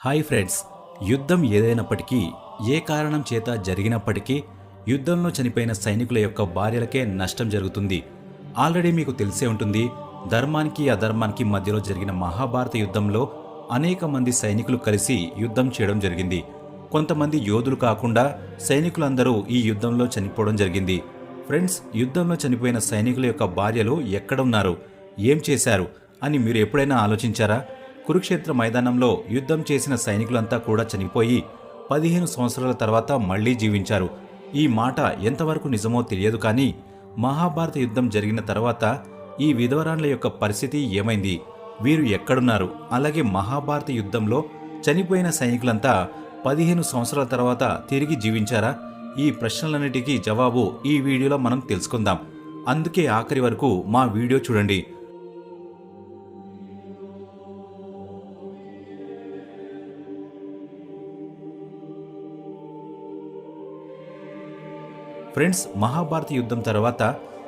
Hi friends, యుద్ధం ఏదైనప్పటికీ ఏ కారణం చేత జరిగినప్పటికీ యుద్ధంలో చనిపోయిన సైనికుల యొక్క భార్యలకే నష్టం జరుగుతుంది. ఆల్రెడీ మీకు తెలిసే ఉంటుంది, ధర్మానికి అధర్మానికి మధ్యలో జరిగిన మహాభారత యుద్ధంలో అనేక మంది సైనికులు కలిసి యుద్ధం చేయడం జరిగింది. కొంతమంది యోధులు కాకుండా సైనికులందరూ ఈ యుద్ధంలో చనిపోవడం జరిగింది. ఫ్రెండ్స్, యుద్ధంలో చనిపోయిన సైనికుల యొక్క భార్యలు ఎక్కడున్నారు, ఏం చేశారు అని మీరు ఎప్పుడైనా ఆలోచించారా? కురుక్షేత్ర మైదానంలో యుద్ధం చేసిన సైనికులంతా కూడా చనిపోయి 15 సంవత్సరాల తర్వాత మళ్లీ జీవించారు. ఈ మాట ఎంతవరకు నిజమో తెలియదు, కానీ మహాభారత యుద్ధం జరిగిన తర్వాత ఈ విధవరాన్ల యొక్క పరిస్థితి ఏమైంది, వీరు ఎక్కడున్నారు, అలాగే మహాభారత యుద్ధంలో చనిపోయిన సైనికులంతా 15 సంవత్సరాల తర్వాత తిరిగి జీవించారా? ఈ ప్రశ్నలన్నిటికీ జవాబు ఈ వీడియోలో మనం తెలుసుకుందాం. అందుకే ఆఖరి వరకు మా వీడియో చూడండి. ఫ్రెండ్స్, మహాభారత యుద్ధం తర్వాత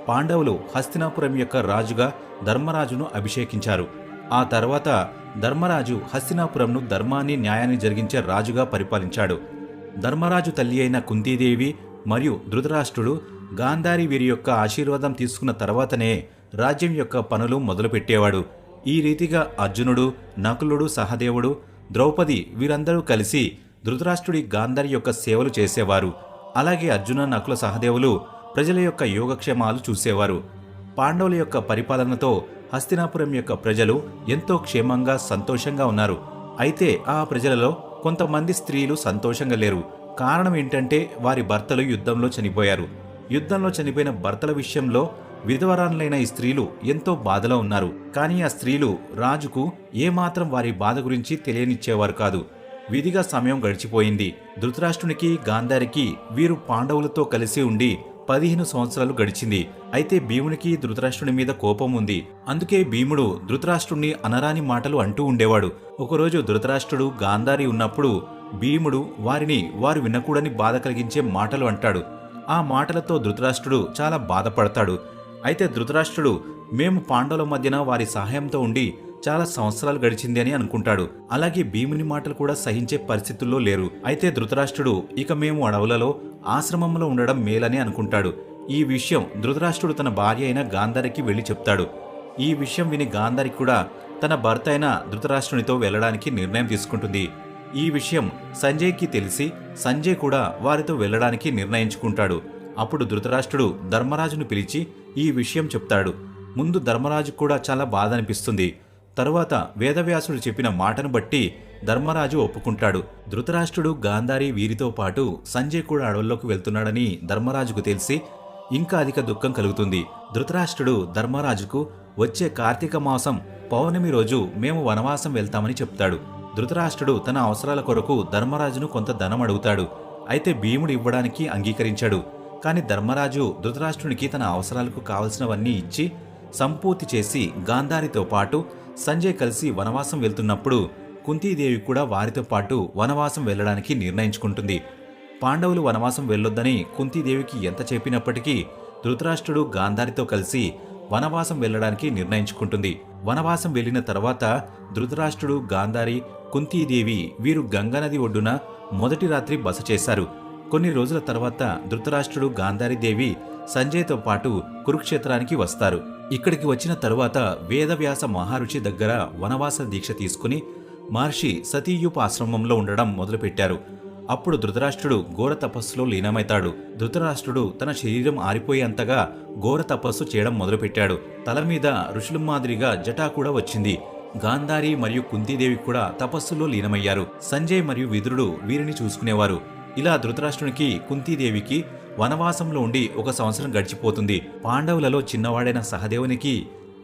పాండవులు హస్తినాపురం యొక్క రాజుగా ధర్మరాజును అభిషేకించారు. ఆ తర్వాత ధర్మరాజు హస్తినాపురంను ధర్మాన్ని న్యాయాన్ని జరిగించే రాజుగా పరిపాలించాడు. ధర్మరాజు తల్లి అయిన కుంతీదేవి మరియు ధృతరాష్ట్రుడు గాంధారి వీరి యొక్క ఆశీర్వాదం తీసుకున్న తర్వాతనే రాజ్యం యొక్క పనులు మొదలుపెట్టేవాడు. ఈ రీతిగా అర్జునుడు, నకులుడు, సహదేవుడు, ద్రౌపది వీరందరూ కలిసి ధృతరాష్ట్రుడి గాంధారి యొక్క సేవలు చేసేవారు. అలాగే అర్జున, నకుల, సహదేవులు ప్రజల యొక్క యోగక్షేమాలు చూసేవారు. పాండవుల యొక్క పరిపాలనతో హస్తినాపురం యొక్క ప్రజలు ఎంతో క్షేమంగా సంతోషంగా ఉన్నారు. అయితే ఆ ప్రజలలో కొంతమంది స్త్రీలు సంతోషంగా లేరు. కారణం ఏంటంటే వారి భర్తలు యుద్ధంలో చనిపోయారు. యుద్ధంలో చనిపోయిన భర్తల విషయంలో విధవరాన్లైన ఈ స్త్రీలు ఎంతో బాధలో ఉన్నారు. కానీ ఆ స్త్రీలు రాజుకు ఏమాత్రం వారి బాధ గురించి తెలియనిచ్చేవారు కాదు. విధిగా సమయం గడిచిపోయింది. ధృతరాష్ట్రునికి, గాంధారికి వీరు పాండవులతో కలిసి ఉండి 15 సంవత్సరాలు గడిచింది. అయితే భీమునికి ధృతరాష్ట్రుని మీద కోపం ఉంది. అందుకే భీముడు ధృతరాష్ట్రుణ్ణి అనరాని మాటలు అంటూ ఉండేవాడు. ఒకరోజు ధృతరాష్ట్రుడు, గాంధారి ఉన్నప్పుడు భీముడు వారు వినకూడని బాధ కలిగించే మాటలు అంటాడు. ఆ మాటలతో ధృతరాష్ట్రుడు చాలా బాధపడతాడు. అయితే ధృతరాష్ట్రుడు మేము పాండవుల మధ్యన వారి సహాయంతో ఉండి చాలా సంవత్సరాలు గడిచింది అని అనుకుంటాడు. అలాగే భీముని మాటలు కూడా సహించే పరిస్థితుల్లో లేరు. అయితే ధృతరాష్ట్రుడు ఇక మేము అడవులలో ఆశ్రమంలో ఉండడం మేలని అనుకుంటాడు. ఈ విషయం ధృతరాష్ట్రుడు తన భార్య అయిన గాంధారికి వెళ్లి చెప్తాడు. ఈ విషయం విని గాంధారి కూడా తన భర్త అయిన ధృతరాష్ట్రునితో వెళ్లడానికి నిర్ణయం తీసుకుంటుంది. ఈ విషయం సంజయ్కి తెలిసి సంజయ్ కూడా వారితో వెళ్లడానికి నిర్ణయించుకుంటాడు. అప్పుడు ధృతరాష్ట్రుడు ధర్మరాజును పిలిచి ఈ విషయం చెప్తాడు. ముందు ధర్మరాజు కూడా చాలా బాధ అనిపిస్తుంది. తరువాత వేదవ్యాసుడు చెప్పిన మాటను బట్టి ధర్మరాజు ఒప్పుకుంటాడు. ధృతరాష్ట్రుడు, గాంధారి వీరితో పాటు సంజయ్ కూడా అడవుల్లోకి వెళ్తున్నాడని ధర్మరాజుకు తెలిసి ఇంకా అధిక దుఃఖం కలుగుతుంది. ధృతరాష్ట్రుడు ధర్మరాజుకు వచ్చే కార్తీక మాసం పౌర్ణమి రోజు మేము వనవాసం వెళ్తామని చెప్తాడు. ధృతరాష్ట్రుడు తన అవసరాల కొరకు ధర్మరాజును కొంత ధనం అడుగుతాడు. అయితే భీముడు ఇవ్వడానికి అంగీకరించాడు. కాని ధర్మరాజు ధృతరాష్ట్రునికి తన అవసరాలకు కావలసినవన్నీ ఇచ్చి సంపూర్తి చేసి గాంధారితో పాటు సంజయ్ కలిసి వనవాసం వెళ్తున్నప్పుడు కుంతీదేవి కూడా వారితో పాటు వనవాసం వెళ్లడానికి నిర్ణయించుకుంటుంది. పాండవులు వనవాసం వెళ్లొద్దని కుంతీదేవికి ఎంత చెప్పినప్పటికీ ధృతరాష్ట్రుడు గాంధారితో కలిసి వనవాసం వెళ్లడానికి నిర్ణయించుకుంటుంది. వనవాసం వెళ్లిన తర్వాత ధృతరాష్ట్రుడు, గాంధారి, కుంతీదేవి వీరు గంగానది ఒడ్డున మొదటి రాత్రి బస చేశారు. కొన్ని రోజుల తర్వాత ధృతరాష్ట్రుడు, గాంధారీదేవి సంజయ్తో పాటు కురుక్షేత్రానికి వస్తారు. ఇక్కడికి వచ్చిన తరువాత వేదవ్యాస మహర్షి దగ్గర వనవాస దీక్ష తీసుకుని మహర్షి సతీయూప ఆశ్రమంలో ఉండడం మొదలుపెట్టారు. అప్పుడు ధృతరాష్ట్రుడు ఘోర తపస్సులో లీనమైతాడు. ధృతరాష్ట్రుడు తన శరీరం ఆరిపోయేంతగా ఘోర తపస్సు చేయడం మొదలుపెట్టాడు. తల మీద ఋషుల మాదిరిగా జటా కూడా వచ్చింది. గాంధారి మరియు కుంతీదేవి కూడా తపస్సులో లీనమయ్యారు. సంజయ్ మరియు విదురుడు వీరిని చూసుకునేవారు. ఇలా ధృతరాష్ట్రునికి, కుంతీదేవికి వనవాసంలో ఉండి 1 సంవత్సరం గడిచిపోతుంది. పాండవులలో చిన్నవాడైన సహదేవునికి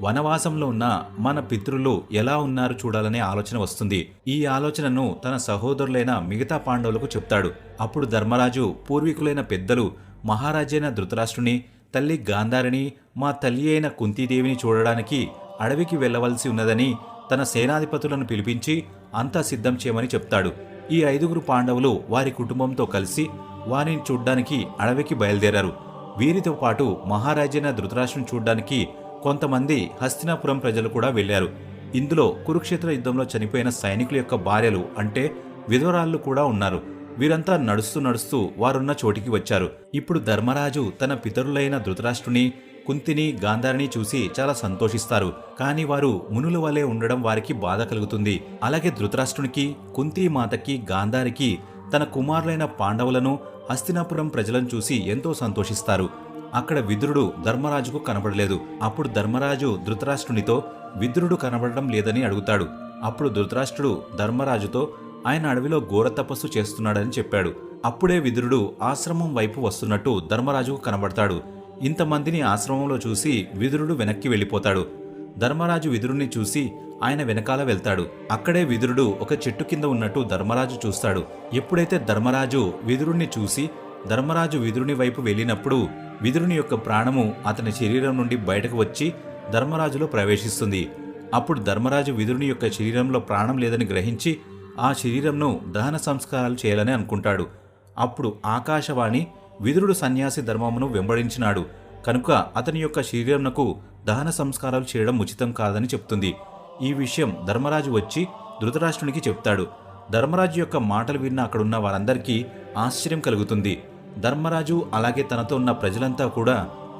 వనవాసంలో ఉన్న మన పితృలు ఎలా ఉన్నారు చూడాలనే ఆలోచన వస్తుంది. ఈ ఆలోచనను తన సహోదరులైన మిగతా పాండవులకు చెప్తాడు. అప్పుడు ధర్మరాజు పూర్వీకులైన పెద్దలు మహారాజైన ధృతరాష్ట్రుని, తల్లి గాంధారిని, మా తల్లి అయిన కుంతీదేవిని చూడడానికి అడవికి వెళ్లవలసి ఉన్నదని తన సేనాధిపతులను పిలిపించి అంతా సిద్ధం చేయమని చెప్తాడు. ఈ 5గురు పాండవులు వారి కుటుంబంతో కలిసి వారిని చూడ్డానికి అడవికి బయలుదేరారు. వీరితో పాటు మహారాజైన ధృతరాష్ట్రుని చూడ్డానికి కొంతమంది హస్తినాపురం ప్రజలు కూడా వెళ్లారు. ఇందులో కురుక్షేత్ర యుద్ధంలో చనిపోయిన సైనికుల యొక్క భార్యలు అంటే విధవరాళ్ళు కూడా ఉన్నారు. వీరంతా నడుస్తూ నడుస్తూ వారున్న చోటికి వచ్చారు. ఇప్పుడు ధర్మరాజు తన పితరులైన ధృతరాష్ట్రుని, కుంతిని, గాంధారిని చూసి చాలా సంతోషిస్తారు. కానీ వారు మునుల వలె ఉండడం వారికి బాధ కలుగుతుంది. అలాగే ధృతరాష్ట్రునికి, కుంతి మాతకి, గాంధారికి తన కుమారులైన పాండవులను, హస్తినాపురం ప్రజలను చూసి ఎంతో సంతోషిస్తారు. అక్కడ విదురుడు ధర్మరాజుకు కనబడలేదు. అప్పుడు ధర్మరాజు ధృతరాష్ట్రునితో విదురుడు కనబడడం లేదని అడుగుతాడు. అప్పుడు ధృతరాష్ట్రుడు ధర్మరాజుతో ఆయన అడవిలో ఘోర తపస్సు చేస్తున్నాడని చెప్పాడు. అప్పుడే విదురుడు ఆశ్రమం వైపు వస్తున్నట్టు ధర్మరాజుకు కనబడతాడు. ఇంతమందిని ఆశ్రమంలో చూసి విదురుడు వెనక్కి వెళ్ళిపోతాడు. ధర్మరాజు విదురుణ్ణి చూసి ఆయన వెనకాల వెళ్తాడు. అక్కడే విదురుడు ఒక చెట్టు కింద ఉన్నట్టు ధర్మరాజు చూస్తాడు. ఎప్పుడైతే ధర్మరాజు విదురుణ్ణి చూసి ధర్మరాజు విదురుని వైపు వెళ్ళినప్పుడు విదురుని యొక్క ప్రాణము అతని శరీరం నుండి బయటకు వచ్చి ధర్మరాజులో ప్రవేశిస్తుంది. అప్పుడు ధర్మరాజు విదురుని యొక్క శరీరంలో ప్రాణం లేదని గ్రహించి ఆ శరీరంను దహన సంస్కారాలు చేయాలని అనుకుంటాడు. అప్పుడు ఆకాశవాణి విదురుడు సన్యాసి ధర్మమును వెంబడించినాడు కనుక అతని యొక్క శరీరంనకు దహన సంస్కారాలు చేయడం ఉచితం కాదని చెప్తుంది. ఈ విషయం ధర్మరాజు వచ్చి ధృతరాష్ట్రునికి చెప్తాడు. ధర్మరాజు యొక్క మాటలు విన్న అక్కడున్న వారందరికీ ఆశ్చర్యం కలుగుతుంది. ధర్మరాజు అలాగే తనతో ఉన్న ప్రజలంతా కూడా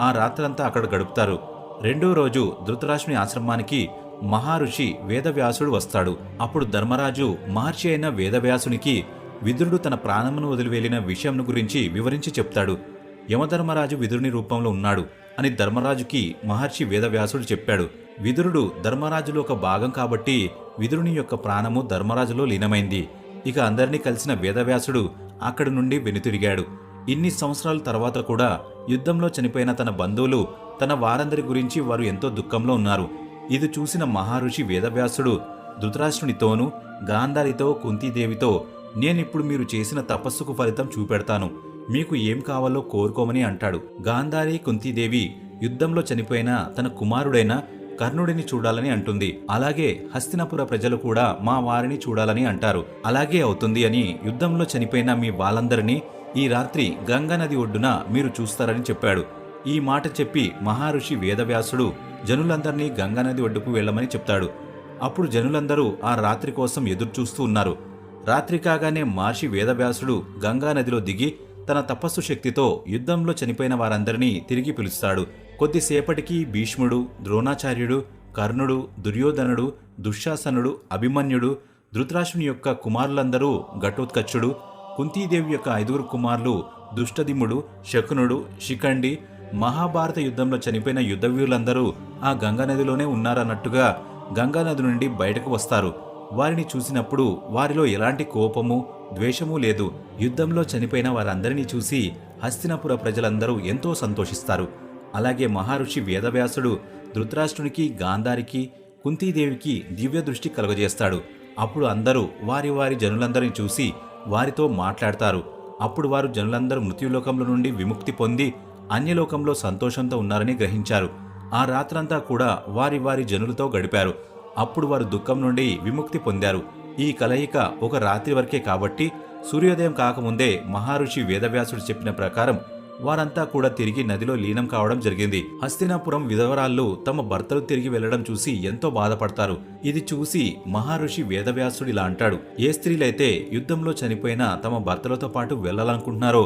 ఆ రాత్రంతా అక్కడ గడుపుతారు. రెండో రోజు ధృతరాష్ట్రుని ఆశ్రమానికి మహారుషి వేదవ్యాసుడు వస్తాడు. అప్పుడు ధర్మరాజు మహర్షి అయిన వేదవ్యాసునికి విదురుడు తన ప్రాణమును వదిలివెళ్లిన విషయం గురించి వివరించి చెప్తాడు. యమధర్మరాజు విదురుని రూపంలో ఉన్నాడు అని ధర్మరాజుకి మహర్షి వేదవ్యాసుడు చెప్పాడు. విదురుడు ధర్మరాజులో ఒక భాగం కాబట్టి విదురుని యొక్క ప్రాణము ధర్మరాజులో లీనమైంది. ఇక అందరినీ కలిసిన వేదవ్యాసుడు అక్కడి నుండి వెనుతిరిగాడు. ఇన్ని సంవత్సరాల తర్వాత కూడా యుద్ధంలో చనిపోయిన తన బంధువులు, తన వారందరి గురించి వారు ఎంతో దుఃఖంలో ఉన్నారు. ఇది చూసిన మహారుషి వేదవ్యాసుడు ధృతరాష్ట్రునితోనూ, గాంధారితో, కుంతీదేవితో, నేనిప్పుడు మీరు చేసిన తపస్సుకు ఫలితం చూపెడతాను, మీకు ఏం కావాలో కోరుకోమని అంటాడు. గాంధారి, కుంతీదేవి యుద్ధంలో చనిపోయిన తన కుమారుడైన కర్ణుడిని చూడాలని అంటుంది. అలాగే హస్తినాపుర ప్రజలు కూడా మా వారిని చూడాలని అంటారు. అలాగే అవుతుంది అని యుద్ధంలో చనిపోయిన మీ వాళ్ళందరినీ ఈ రాత్రి గంగా నది ఒడ్డున మీరు చూస్తారని చెప్పాడు. ఈ మాట చెప్పి మహారుషి వేదవ్యాసుడు జనులందరినీ గంగానది ఒడ్డుకు వెళ్లమని చెప్తాడు. అప్పుడు జనులందరూ ఆ రాత్రి కోసం ఎదురుచూస్తూ ఉన్నారు. రాత్రి కాగానే మహర్షి వేదవ్యాసుడు గంగానదిలో దిగి తన తపస్సు శక్తితో యుద్ధంలో చనిపోయిన వారందరినీ తిరిగి పిలుస్తాడు. కొద్దిసేపటికి భీష్ముడు, ద్రోణాచార్యుడు, కర్ణుడు, దుర్యోధనుడు, దుశ్శాసనుడు, అభిమన్యుడు, ధృతరాష్ట్రుని యొక్క కుమారులందరూ, ఘటోత్కచుడు, కుంతీదేవి యొక్క 5 కుమారులు దుష్టదిముడు, శకునుడు, శిఖండి, మహాభారత యుద్ధంలో చనిపోయిన యుద్ధవీరులందరూ ఆ గంగానదిలోనే ఉన్నారన్నట్టుగా గంగానది నుండి బయటకు వస్తారు. వారిని చూసినప్పుడు వారిలో ఎలాంటి కోపము, ద్వేషము లేదు. యుద్ధంలో చనిపోయిన వారందరినీ చూసి హస్తినాపుర ప్రజలందరూ ఎంతో సంతోషిస్తారు. అలాగే మహర్షి వేదవ్యాసుడు ధృతరాష్ట్రునికి, గాంధారికి, కుంతీదేవికి దివ్య దృష్టి కలుగజేస్తాడు. అప్పుడు అందరూ వారి వారి జనులందరినీ చూసి వారితో మాట్లాడతారు. అప్పుడు వారు జనులందరూ మృత్యులోకంలో నుండి విముక్తి పొంది అన్యలోకంలో సంతోషంతో ఉన్నారని గ్రహించారు. ఆ రాత్రంతా కూడా వారి వారి జనులతో గడిపారు. అప్పుడు వారు దుఃఖం నుండి విముక్తి పొందారు. ఈ కలయిక ఒక రాత్రి వరకే కాబట్టి సూర్యోదయం కాకముందే మహర్షి వేదవ్యాసుడు చెప్పిన ప్రకారం వారంతా కూడా తిరిగి నదిలో లీనం కావడం జరిగింది. హస్తినాపురం విధవరాళ్ళు తమ భర్తలు తిరిగి వెళ్లడం చూసి ఎంతో బాధపడతారు. ఇది చూసి మహర్షి వేదవ్యాసుడు ఇలా అంటాడు. ఏ స్త్రీలైతే యుద్ధంలో చనిపోయిన తమ భర్తలతో పాటు వెళ్లాలనుకుంటున్నారో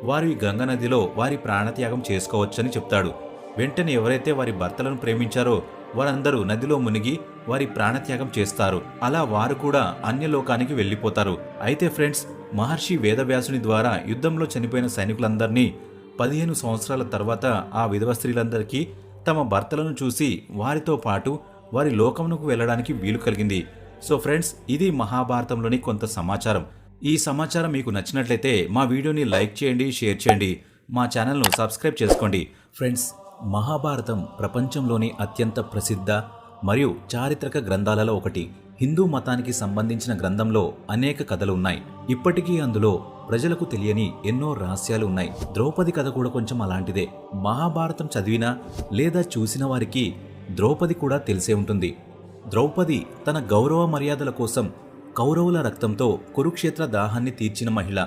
వారు ఈ గంగానదిలో వారి ప్రాణత్యాగం చేసుకోవచ్చని చెప్తాడు. వెంటనే ఎవరైతే వారి భర్తలను ప్రేమించారో వారందరూ నదిలో మునిగి వారి ప్రాణత్యాగం చేస్తారు. అలా వారు కూడా అన్యలోకానికి వెళ్లిపోతారు. అయితే ఫ్రెండ్స్, మహర్షి వేదవ్యాసుని ద్వారా యుద్ధంలో చనిపోయిన సైనికులందరినీ 15 సంవత్సరాల తర్వాత ఆ విధవ స్త్రీలందరికీ తమ భర్తలను చూసి వారితో పాటు వారి లోకమునకు వెళ్లడానికి వీలు కలిగింది. సో ఫ్రెండ్స్, ఇది మహాభారతంలోని కొంత సమాచారం. ఈ సమాచారం మీకు నచ్చినట్లయితే మా వీడియోని లైక్ చేయండి, షేర్ చేయండి, మా ఛానల్ను సబ్స్క్రైబ్ చేసుకోండి. ఫ్రెండ్స్, మహాభారతం ప్రపంచంలోని అత్యంత ప్రసిద్ధ మరియు చారిత్రక గ్రంథాలలో ఒకటి. హిందూ మతానికి సంబంధించిన గ్రంథంలో అనేక కథలు ఉన్నాయి. ఇప్పటికీ అందులో ప్రజలకు తెలియని ఎన్నో రహస్యాలు ఉన్నాయి. ద్రౌపది కథ కూడా కొంచెం అలాంటిదే. మహాభారతం చదివినా లేదా చూసిన వారికి ద్రౌపది కూడా తెలిసే ఉంటుంది. ద్రౌపది తన గౌరవ మర్యాదల కోసం కౌరవుల రక్తంతో కురుక్షేత్ర దాహాన్ని తీర్చిన మహిళ.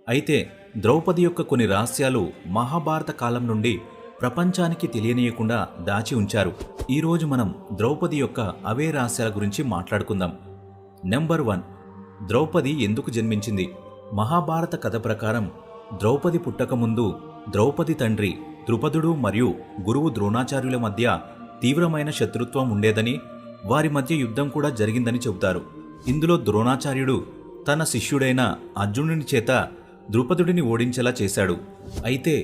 అయితే ద్రౌపది యొక్క కొన్ని రహస్యాలు మహాభారత కాలం నుండి ప్రపంచానికి తెలియనీయకుండా దాచి ఉంచారు. ఈరోజు మనం ద్రౌపది యొక్క అవే రహస్యాల గురించి మాట్లాడుకుందాం. నెంబర్ 1, ద్రౌపది ఎందుకు జన్మించింది? మహాభారత కథ ప్రకారం ద్రౌపది పుట్టకముందు ద్రౌపది తండ్రి ద్రుపదుడు మరియు గురువు ద్రోణాచార్యుల మధ్య తీవ్రమైన శత్రుత్వం ఉండేదని, వారి మధ్య యుద్ధం కూడా జరిగిందని చెబుతారు. ఇందులో ద్రోణాచార్యుడు తన శిష్యుడైన అర్జునుని చేత ద్రుపదుడిని ఓడించేలా చేశాడు. అయితే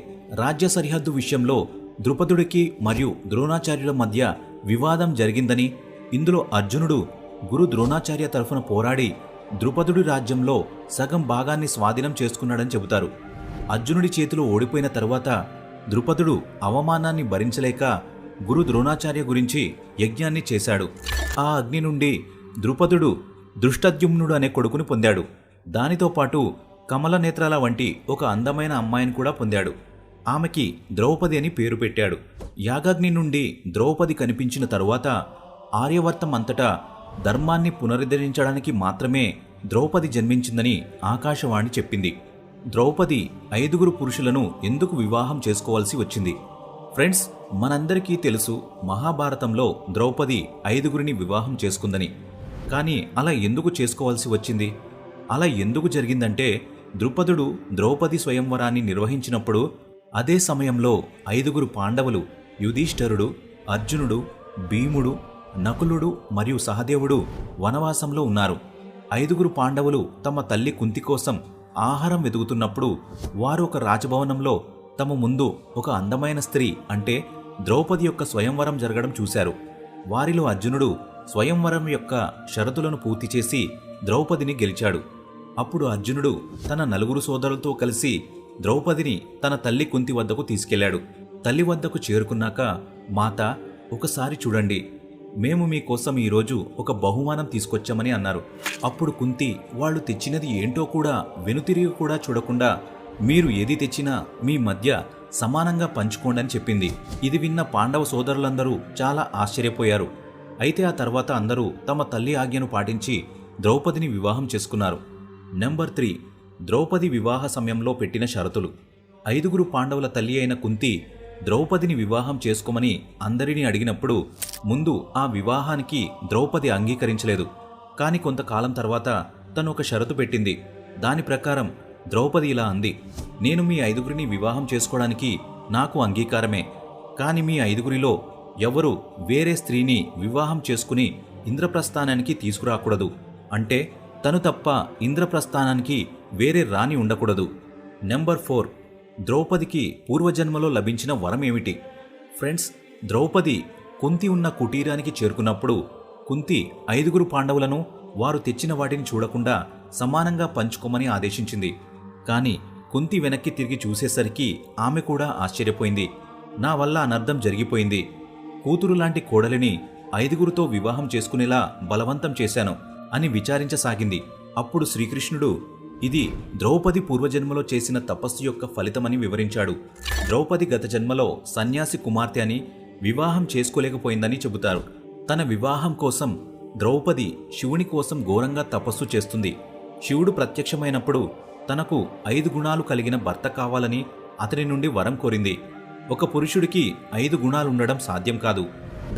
రాజ్య సరిహద్దు విషయంలో ద్రుపదుడికి మరియు ద్రోణాచార్యుల మధ్య వివాదం జరిగిందని, ఇందులో అర్జునుడు గురు ద్రోణాచార్య తరఫున పోరాడి ద్రుపదుడి రాజ్యంలో సగం భాగాన్ని స్వాధీనం చేసుకున్నాడని చెబుతారు. అర్జునుడి చేతిలో ఓడిపోయిన తరువాత ద్రుపదుడు అవమానాన్ని భరించలేక గురు ద్రోణాచార్య గురించి యజ్ఞాన్ని చేశాడు. ఆ అగ్ని నుండి ద్రుపదుడు దృష్టద్యుమ్నుడు అనే కొడుకుని పొందాడు. దానితో పాటు కమల నేత్రాల వంటి ఒక అందమైన అమ్మాయిని కూడా పొందాడు. ఆమెకి ద్రౌపది అని పేరు పెట్టాడు. యాగాగ్ని నుండి ద్రౌపది కనిపించిన తరువాత ఆర్యవర్తం అంతటా ధర్మాన్ని పునరుద్ధరించడానికి మాత్రమే ద్రౌపది జన్మించిందని ఆకాశవాణి చెప్పింది. ద్రౌపది 5 పురుషులను ఎందుకు వివాహం చేసుకోవాల్సి వచ్చింది? ఫ్రెండ్స్, మనందరికీ తెలుసు మహాభారతంలో ద్రౌపది 5 వివాహం చేసుకుందని. కానీ అలా ఎందుకు చేసుకోవాల్సి వచ్చింది? అలా ఎందుకు జరిగిందంటే, ద్రుపదుడు ద్రౌపది స్వయంవరాన్ని నిర్వహించినప్పుడు అదే సమయంలో 5 పాండవులు యుధిష్ఠరుడు, అర్జునుడు, భీముడు, నకులుడు మరియు సహదేవుడు వనవాసంలో ఉన్నారు. 5 పాండవులు తమ తల్లి కుంతి కోసం ఆహారం వెతుకుతున్నప్పుడు వారు ఒక రాజభవనంలో తమ ముందు ఒక అందమైన స్త్రీ అంటే ద్రౌపది యొక్క స్వయంవరం జరగడం చూశారు. వారిలో అర్జునుడు స్వయంవరం యొక్క షరతులను పూర్తి చేసి ద్రౌపదిని గెలిచాడు. అప్పుడు అర్జునుడు తన 4 సోదరులతో కలిసి ద్రౌపదిని తన తల్లి కుంతి వద్దకు తీసుకెళ్లాడు. తల్లి వద్దకు చేరుకున్నాక, మాత, ఒకసారి చూడండి, మేము మీకోసం ఈరోజు ఒక బహుమానం తీసుకొచ్చామని అన్నారు. అప్పుడు కుంతి వాళ్ళు తెచ్చినది ఏంటో కూడా వెనుతిరిగి కూడా చూడకుండా, మీరు ఏది తెచ్చినా మీ మధ్య సమానంగా పంచుకోండి అని చెప్పింది. ఇది విన్న పాండవ సోదరులందరూ చాలా ఆశ్చర్యపోయారు. అయితే ఆ తర్వాత అందరూ తమ తల్లి ఆజ్ఞను పాటించి ద్రౌపదిని వివాహం చేసుకున్నారు. నెంబర్ 3, ద్రౌపది వివాహ సమయంలో పెట్టిన షరతులు. 5 పాండవుల తల్లి అయిన కుంతి ద్రౌపదిని వివాహం చేసుకోమని అందరినీ అడిగినప్పుడు ముందు ఆ వివాహానికి ద్రౌపది అంగీకరించలేదు. కాని కొంతకాలం తర్వాత తను ఒక షరతు పెట్టింది. దాని ప్రకారం ద్రౌపది ఇలా అంది: నేను మీ 5 వివాహం చేసుకోవడానికి నాకు అంగీకారమే, కాని మీ 5 ఎవరు వేరే స్త్రీని వివాహం చేసుకుని ఇంద్రప్రస్థానానికి తీసుకురాకూడదు. అంటే తను తప్ప ఇంద్రప్రస్థానానికి వేరే రాణి ఉండకూడదు. నెంబర్ 4, ద్రౌపదికి పూర్వజన్మలో లభించిన వరం ఏమిటి? ఫ్రెండ్స్, ద్రౌపది కుంతి ఉన్న కుటీరానికి చేరుకున్నప్పుడు కుంతి 5 పాండవులను వారు తెచ్చిన వాటిని చూడకుండా సమానంగా పంచుకోమని ఆదేశించింది. కానీ కుంతి వెనక్కి తిరిగి చూసేసరికి ఆమె కూడా ఆశ్చర్యపోయింది. నా వల్ల అనర్థం జరిగిపోయింది. కూతురు లాంటి కోడలిని 5 వివాహం చేసుకునేలా బలవంతం చేశాను అని విచారించసాగింది. అప్పుడు శ్రీకృష్ణుడు ఇది ద్రౌపది పూర్వజన్మలో చేసిన తపస్సు యొక్క ఫలితమని వివరించాడు. ద్రౌపది గత జన్మలో సన్యాసి కుమార్తె అని, వివాహం చేసుకోలేకపోయిందని చెబుతారు. తన వివాహం కోసం ద్రౌపది శివుని కోసం ఘోరంగా తపస్సు చేస్తుంది. శివుడు ప్రత్యక్షమైనప్పుడు తనకు 5 గుణాలు కలిగిన భర్త కావాలని అతని నుండి వరం కోరింది. ఒక పురుషుడికి 5 గుణాలుండడం సాధ్యం కాదు.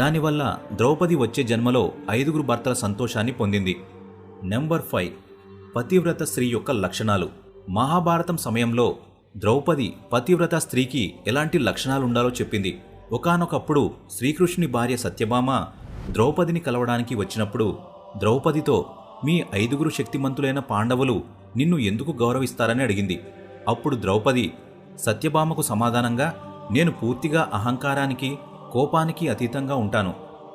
దానివల్ల ద్రౌపది వచ్చే జన్మలో 5 భర్తల సంతోషాన్ని పొందింది. నెంబర్ 5, పతివ్రత స్త్రీ యొక్క లక్షణాలు. మహాభారతం సమయంలో ద్రౌపది పతివ్రత స్త్రీకి ఎలాంటి లక్షణాలుండాలో చెప్పింది. ఒకానొకప్పుడు శ్రీకృష్ణుని భార్య సత్యభామ ద్రౌపదిని కలవడానికి వచ్చినప్పుడు ద్రౌపదితో, మీ 5 శక్తిమంతులైన పాండవులు నిన్ను ఎందుకు గౌరవిస్తారని అడిగింది. అప్పుడు ద్రౌపది సత్యభామకు సమాధానంగా, నేను పూర్తిగా అహంకారానికి, కోపానికి అతీతంగా ఉంటాను.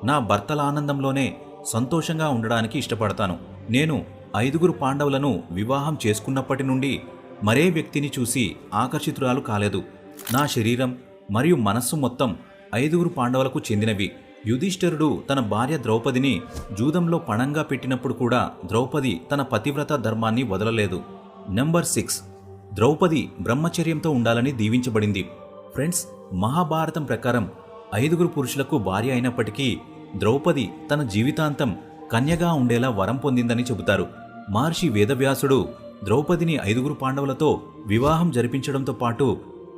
నా భర్తల ఆనందంలోనే సంతోషంగా ఉండడానికి ఇష్టపడతాను. నేను 5 పాండవులను వివాహం చేసుకున్నప్పటి నుండి మరే వ్యక్తిని చూసి ఆకర్షితురాలు కాలేదు. నా శరీరం మరియు మనస్సు మొత్తం 5 పాండవులకు చెందినవి. యుధిష్ఠరుడు తన భార్య ద్రౌపదిని జూదంలో పణంగా పెట్టినప్పుడు కూడా ద్రౌపది తన పతివ్రత ధర్మాన్ని వదలలేదు. నెంబర్ 6, ద్రౌపది బ్రహ్మచర్యంతో ఉండాలని దీవించబడింది. ఫ్రెండ్స్, మహాభారతం ప్రకారం 5 పురుషులకు భార్య అయినప్పటికీ ద్రౌపది తన జీవితాంతం కన్యగా ఉండేలా వరం పొందిందని చెబుతారు. మహర్షి వేదవ్యాసుడు ద్రౌపదిని 5 పాండవులతో వివాహం జరిపించడంతో పాటు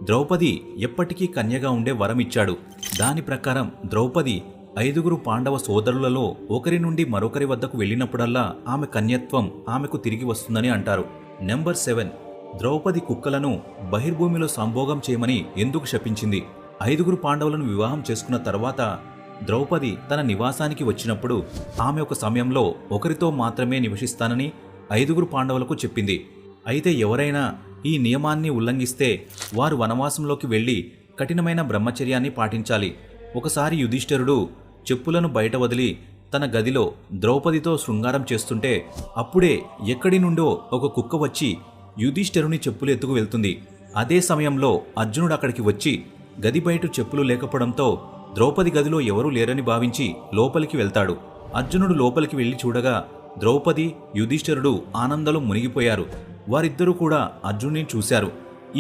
ద్రౌపది ఎప్పటికీ కన్యగా ఉండే వరం ఇచ్చాడు. దాని ప్రకారం ద్రౌపది 5 పాండవ సోదరులలో ఒకరి నుండి మరొకరి వద్దకు వెళ్ళినప్పుడల్లా ఆమె కన్యత్వం ఆమెకు తిరిగి వస్తుందని అంటారు. నెంబర్ 7. ద్రౌపది కుక్కలను బహిర్భూమిలో సంభోగం చేయమని ఎందుకు శపించింది? 5 పాండవులను వివాహం చేసుకున్న తర్వాత ద్రౌపది తన నివాసానికి వచ్చినప్పుడు ఆమె ఒక సమయంలో ఒకరితో మాత్రమే నివసిస్తానని 5 పాండవులకు చెప్పింది. అయితే ఎవరైనా ఈ నియమాన్ని ఉల్లంఘిస్తే వారు వనవాసంలోకి వెళ్లి కఠినమైన బ్రహ్మచర్యాన్ని పాటించాలి. ఒకసారి యుధిష్ఠిరుడు చెప్పులను బయట వదిలి తన గదిలో ద్రౌపదితో శృంగారం చేస్తుంటే అప్పుడే ఎక్కడి నుండో ఒక కుక్క వచ్చి యుధిష్ఠిరుని చెప్పులు ఎత్తుకు వెళ్తుంది. అదే సమయంలో అర్జునుడు అక్కడికి వచ్చి గది బయట చెప్పులు లేకపోవడంతో ద్రౌపది గదిలో ఎవరూ లేరని భావించి లోపలికి వెళ్తాడు. అర్జునుడు లోపలికి వెళ్లి చూడగా ద్రౌపది, యుధిష్ఠిరుడు ఆనందంలో మునిగిపోయారు. వారిద్దరూ కూడా అర్జునుడిని చూశారు.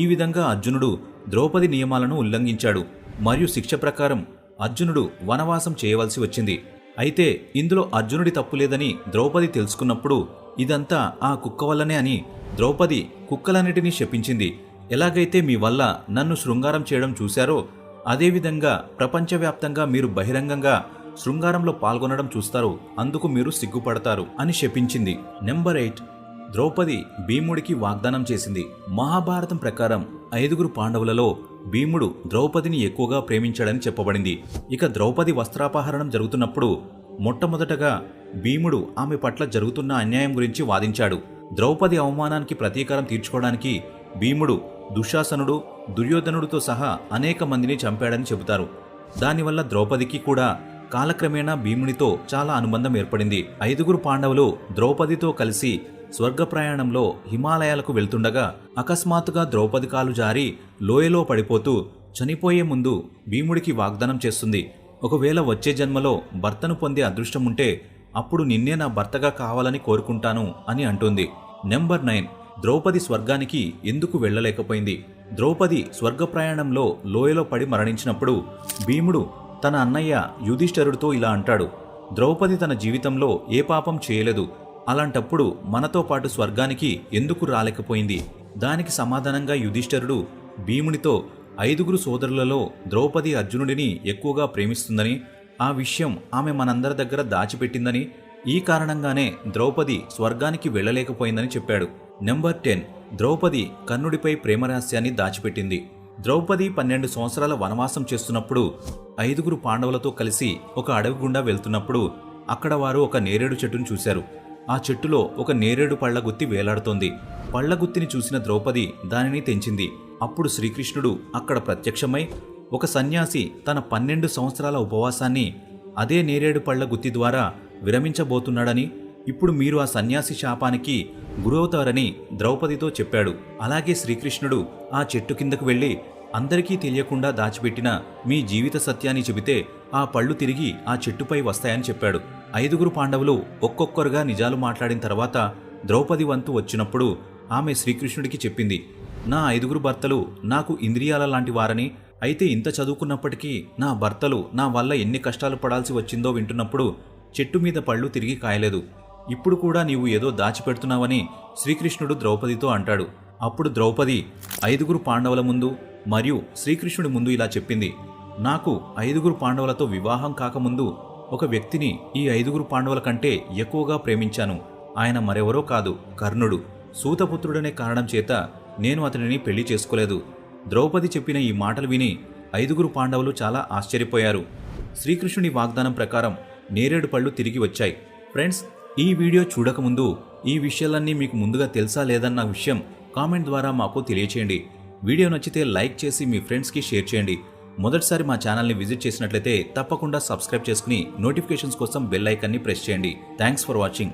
ఈ విధంగా అర్జునుడు ద్రౌపది నియమాలను ఉల్లంఘించాడు మరియు శిక్ష ప్రకారం అర్జునుడు వనవాసం చేయవలసి వచ్చింది. అయితే ఇందులో అర్జునుడి తప్పు లేదని ద్రౌపది తెలుసుకున్నప్పుడు ఇదంతా ఆ కుక్క వల్లనే అని ద్రౌపది కుక్కలన్నిటినీ శపించింది. ఎలాగైతే మీ వల్ల నన్ను శృంగారం చేయడం చూశారో అదేవిధంగా ప్రపంచవ్యాప్తంగా మీరు బహిరంగంగా శృంగారంలో పాల్గొనడం చూస్తారు, అందుకు మీరు సిగ్గుపడతారు అని శపించింది. నెంబర్ 8. ద్రౌపది భీముడికి వాగ్దానం చేసింది. మహాభారతం ప్రకారం 5 పాండవులలో భీముడు ద్రౌపదిని ఎక్కువగా ప్రేమించాడని చెప్పబడింది. ఇక ద్రౌపది వస్త్రాపహరణం జరుగుతున్నప్పుడు మొట్టమొదటగా భీముడు ఆమె పట్ల జరుగుతున్న అన్యాయం గురించి వాదించాడు. ద్రౌపది అవమానానికి ప్రతీకారం తీర్చుకోవడానికి భీముడు దుశ్శాసనుడు, దుర్యోధనుడితో సహా అనేక మందిని చంపాడని చెబుతారు. దానివల్ల ద్రౌపదికి కూడా కాలక్రమేణా భీమునితో చాలా అనుబంధం ఏర్పడింది. 5 పాండవులు ద్రౌపదితో కలిసి స్వర్గ ప్రయాణంలో హిమాలయాలకు వెళ్తుండగా అకస్మాత్తుగా ద్రౌపది కాలు జారి లోయలో పడిపోతూ చనిపోయే ముందు భీముడికి వాగ్దానం చేస్తుంది. ఒకవేళ వచ్చే జన్మలో భర్తను పొందే అదృష్టం ఉంటే అప్పుడు నిన్నే నా భర్తగా కావాలని కోరుకుంటాను అని అంటుంది. నెంబర్ 9. ద్రౌపది స్వర్గానికి ఎందుకు వెళ్లలేకపోయింది? ద్రౌపది స్వర్గ ప్రయాణంలో లోయలో పడి మరణించినప్పుడు భీముడు తన అన్నయ్య యుధిష్ఠిరుడితో ఇలా అంటాడు, ద్రౌపది తన జీవితంలో ఏ పాపం చేయలేదు, అలాంటప్పుడు మనతో పాటు స్వర్గానికి ఎందుకు రాలేకపోయింది? దానికి సమాధానంగా యుధిష్ఠిరుడు భీమునితో 5 సోదరులలో ద్రౌపది అర్జునుడిని ఎక్కువగా ప్రేమిస్తుందని, ఆ విషయం ఆమె మనందరి దగ్గర దాచిపెట్టిందని, ఈ కారణంగానే ద్రౌపది స్వర్గానికి వెళ్లలేకపోయిందని చెప్పాడు. నెంబర్ 10. ద్రౌపది కర్ణుడిపై ప్రేమరహస్యాన్ని దాచిపెట్టింది. ద్రౌపది 12 సంవత్సరాల వనవాసం చేస్తున్నప్పుడు 5 పాండవులతో కలిసి ఒక అడవి గుండా వెళ్తున్నప్పుడు అక్కడ వారు ఒక నేరేడు చెట్టును చూశారు. ఆ చెట్టులో ఒక నేరేడు పళ్లగుత్తి వేలాడుతోంది. పళ్లగుత్తిని చూసిన ద్రౌపది దానిని తెంచింది. అప్పుడు శ్రీకృష్ణుడు అక్కడ ప్రత్యక్షమై ఒక సన్యాసి తన 12 సంవత్సరాల ఉపవాసాన్ని అదే నేరేడు పళ్లగుత్తి ద్వారా విరమించబోతున్నాడని, ఇప్పుడు మీరు ఆ సన్యాసి శాపానికి గురవుతారని ద్రౌపదితో చెప్పాడు. అలాగే శ్రీకృష్ణుడు ఆ చెట్టు కిందకు వెళ్లి అందరికీ తెలియకుండా దాచిపెట్టిన మీ జీవిత సత్యాన్ని చెబితే ఆ పళ్ళు తిరిగి ఆ చెట్టుపై వస్తాయని చెప్పాడు. 5 పాండవులు ఒక్కొక్కరుగా నిజాలు మాట్లాడిన తర్వాత ద్రౌపది వంతు వచ్చినప్పుడు ఆమె శ్రీకృష్ణుడికి చెప్పింది, నా 5 భర్తలు నాకు ఇంద్రియాల లాంటి వారని, అయితే ఇంత చదువుకున్నప్పటికీ నా భర్తలు నా వల్ల ఎన్ని కష్టాలు పడాల్సి వచ్చిందో వింటున్నప్పుడు చెట్టు మీద పళ్ళు తిరిగి కాయలేదు. ఇప్పుడు కూడా నీవు ఏదో దాచిపెడుతున్నావని శ్రీకృష్ణుడు ద్రౌపదితో అంటాడు. అప్పుడు ద్రౌపది 5 పాండవుల ముందు మరియు శ్రీకృష్ణుడి ముందు ఇలా చెప్పింది, నాకు 5 పాండవులతో వివాహం కాకముందు ఒక వ్యక్తిని ఈ 5 పాండవుల కంటే ఎక్కువగా ప్రేమించాను. ఆయన మరెవరో కాదు, కర్ణుడు. సూతపుత్రుడనే కారణం చేత నేను అతనిని పెళ్లి చేసుకోలేదు. ద్రౌపది చెప్పిన ఈ మాటలు విని 5 పాండవులు చాలా ఆశ్చర్యపోయారు. శ్రీకృష్ణుని వాగ్దానం ప్రకారం నేరేడు పళ్ళు తిరిగి వచ్చాయి. ఫ్రెండ్స్, ఈ వీడియో చూడకముందు ఈ విషయాలన్నీ మీకు ముందుగా తెలుసా లేదన్న విషయం కామెంట్ ద్వారా మాకు తెలియచేయండి. వీడియో నచ్చితే లైక్ చేసి మీ ఫ్రెండ్స్కి షేర్ చేయండి. మొదటిసారి మా ఛానల్ని విజిట్ చేసినట్లయితే తప్పకుండా సబ్స్క్రైబ్ చేసుకుని నోటిఫికేషన్స్ కోసం బెల్ ఐకాన్ని ప్రెస్ చేయండి. Thanks for watching.